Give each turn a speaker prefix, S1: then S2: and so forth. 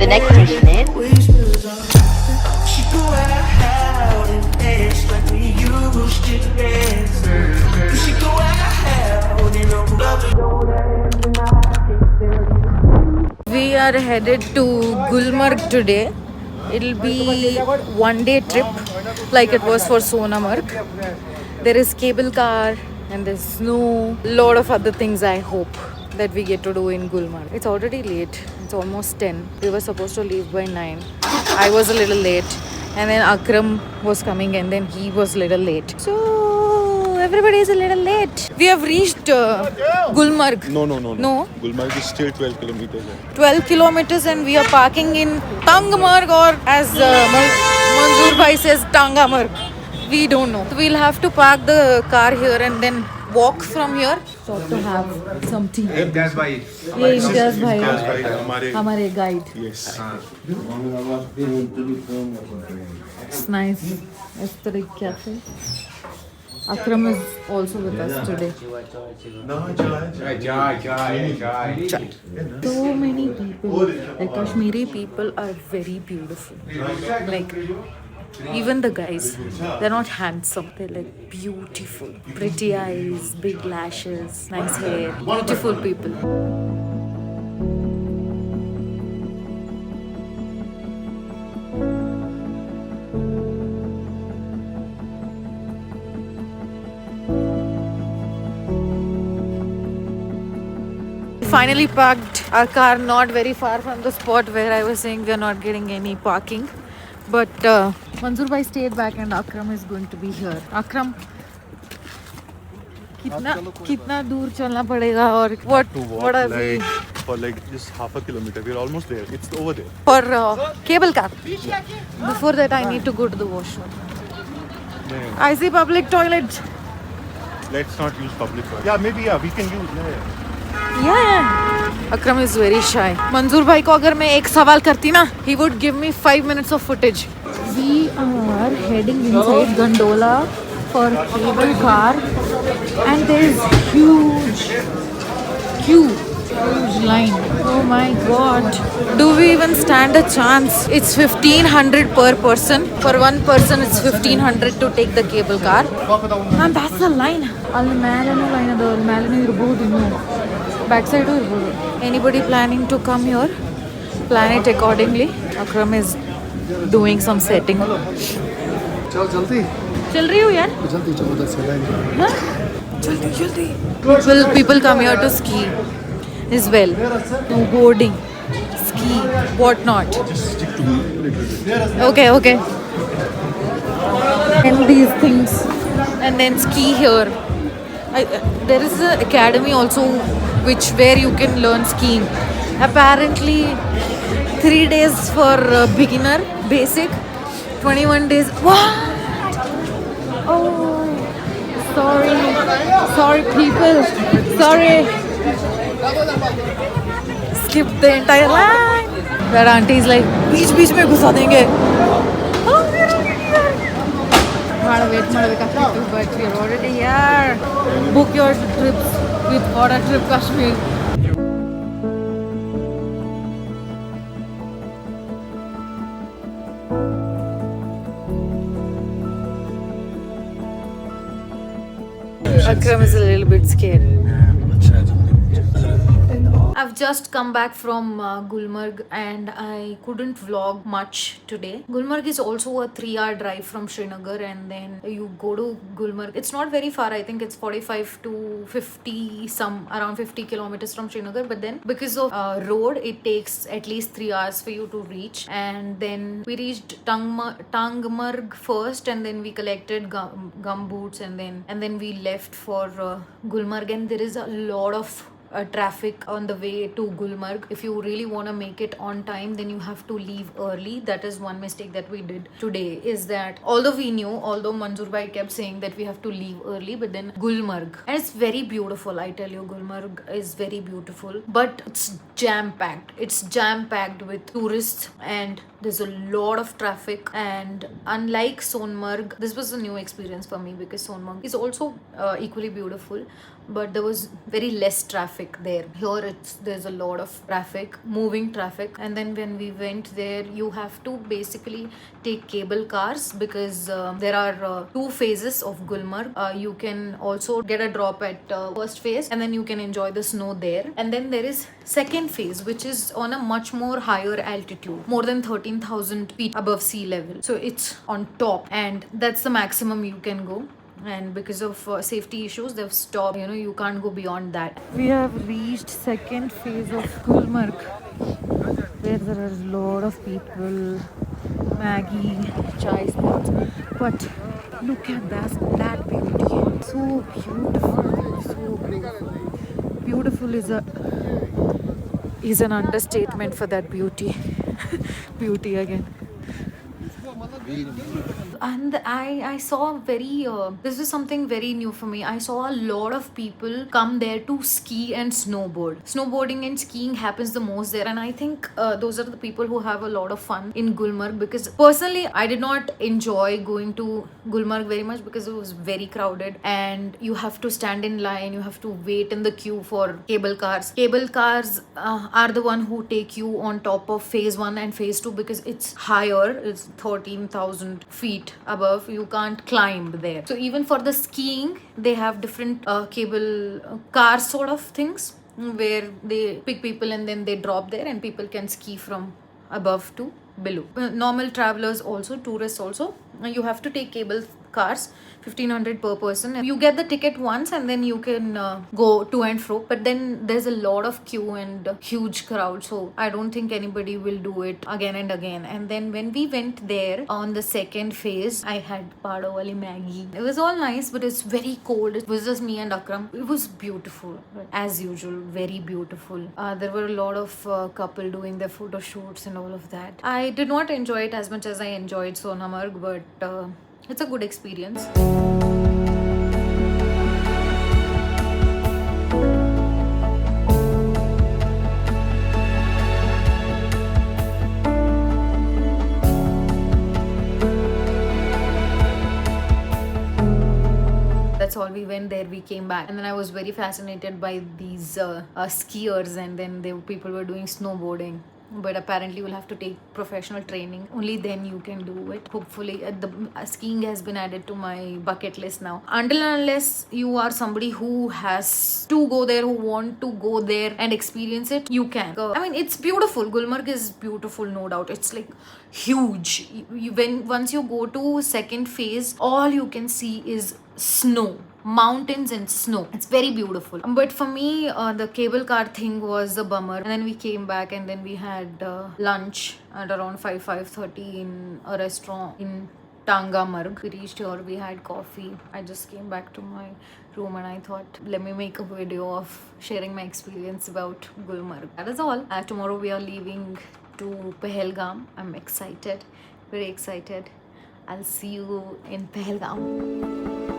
S1: The next station is
S2: We are headed to Gulmarg today. It'll be one day trip like it was for Sonamarg. There is cable car and there's no lot of other things I hope that we get to do in Gulmarg. It's already late. It's almost 10. We were supposed to leave by 9. I was a little late and then Akram was coming and then he was a little late. So everybody is a little late. We have reached Gulmarg.
S3: No.
S2: No?
S3: Gulmarg is still 12 kilometers away.
S2: 12 kilometers and we are parking in Tangmarg, or as Manzoor Bhai says, Tangamarg. We don't know. So we'll have to park the car here and then walk from here. Stop to have some tea.
S4: Imtiaz bhai.
S2: ये इम्तियाज भाई
S3: हमारे
S2: हमारे guide.
S3: yes.
S2: It's nice. इस तरीके से. Akram is also with us today.
S4: Chai.
S2: So many people, like Kashmiri people, are very beautiful. Like even the guys, they're not handsome. They're like beautiful, pretty eyes, big lashes, nice hair, beautiful people. Finally parked our car not very far from the spot where I was saying we are not getting any parking. But Manzoor bhai stayed back and Akram is going to be here. Akram, कितना दूर चलना पड़ेगा और what are we?
S3: For like just half a kilometer. We're almost there. It's over there.
S2: For cable car. Before that I need to go to the washroom.
S3: Yeah.
S2: I see public toilet.
S3: Let's not use public toilet. Yeah, maybe we can use.
S2: Yeah. Akram is very shy. Manzoor bhai को अगर मैं एक सवाल करती ना, he would give me 5 minutes of footage. We are heading inside Gondola for cable car, and there is huge line. Oh my god. Do we even stand a chance? It's 1500 per person. For one person it's 1500 to take the cable car. And that's the line. ಅಲ್ಲಿ ಮೇಲೇನೂ line ಅದು, ಅಲ್ಲಿ ಮೇಲೇನೂ ಇರ್ಬೋದು ಇನ್ನು. Back side ಇರ್ಬೋದು. Anybody planning to come here? Plan it accordingly. Akram is doing some setting.
S4: चल जल्दी.
S2: चल रही हूँ यार.
S4: जल्दी चलो 10 सेकंड.
S2: हाँ? जल्दी. Will people come here to ski as well? Snowboarding, ski, whatnot.
S3: Just stick to me a little bit.
S2: Okay. And these things, and then ski here. There is an academy also where you can learn skiing. Apparently 3 days for beginner basic, 21 days. What? Oh, sorry people, sorry. Skip the entire line. Where auntie is like बीच में घुसा देंगे. Wait ಮಾಡಬೇಕಾಗ್ತಿತ್ತು, but we're already here. Book your trips with Order Trip Kashmir. Akram is a little bit scared. I've just come back from Gulmarg and I couldn't vlog much today. Gulmarg is also a 3-hour drive from Srinagar, and then you go to Gulmarg. It's not very far. I think it's 45 to 50, around 50 kilometers from Srinagar. But then because of road, it takes at least 3 hours for you to reach. And then we reached Tangmarg first, and then we collected gum boots, and then we left for Gulmarg. And there is a lot of traffic on the way to Gulmarg. If you really want to make it on time, then you have to leave early. That is one mistake that we did today, is that although Manzoor bhai kept saying that we have to leave early, but then Gulmarg, and it's very beautiful, I tell you, Gulmarg is very beautiful, but it's jam packed with tourists and there's a lot of traffic. And unlike Sonmarg, this was a new experience for me because Sonmarg is also equally beautiful, but there was very less traffic there. Here there's a lot of traffic, moving traffic. And then when we went there, you have to basically take cable cars because there are two phases of Gulmarg. You can also get a drop at first phase, and then you can enjoy the snow there. And then there is second phase, which is on a much more higher altitude, more than 13,000 feet above sea level. So it's on top, and that's the maximum you can go. And because of safety issues, they've stopped. You can't go beyond that. We have reached second phase of Gulmarg, where there are a lot of people, Maggie, chai spots. But look at that beauty. So beautiful, so beautiful. Beautiful is an understatement for that beauty. Beauty again. And I saw this is something very new for me. I saw a lot of people come there to ski and snowboard. Snowboarding and skiing happens the most there, and I think those are the people who have a lot of fun in Gulmarg. Because personally, I did not enjoy going to Gulmarg very much because it was very crowded, and you have to stand in line, you have to wait in the queue for cable cars. Cable cars are the one who take you on top of phase 1 and phase 2 because it's higher. It's 13,000 feet above. You can't climb there. So even for the skiing, they have different cable car sort of things where they pick people and then they drop there, and people can ski from above to below. Normal travelers also, tourists also, you have to take cable cars, 1,500 per person. You get the ticket once and then you can go to and fro, but then there's a lot of queue and huge crowd, so I don't think anybody will do it again and again. And then when we went there on the second phase, I had Padawali Maggie. It was all nice, but it's very cold. It was just me and Akram. It was beautiful, as usual, very beautiful. There were a lot of couple doing their photo shoots and all of that. I did not enjoy it as much as I enjoyed Sonamarg, but it's a good experience. That's all. We went there, we came back, and then I was very fascinated by these skiers, and then people were doing snowboarding. But apparently you'll have to take professional training. Only then you can do it. Hopefully the skiing has been added to my bucket list now. Until and unless you are somebody who has to go there, who want to go there and experience it, you can. I mean, it's beautiful. Gulmarg is beautiful, no doubt. It's like huge. Once you go to second phase, all you can see is snow, mountains and snow. It's very beautiful. But for me, the cable car thing was a bummer. And then we came back and then we had lunch at around 5:30 in a restaurant in Tangamarg. We reached here, we had coffee. I just came back to my room and I thought, let me make a video of sharing my experience about Gulmarg. That is all. Tomorrow we are leaving to Pahalgam. I'm excited, very excited. I'll see you in Pahalgam.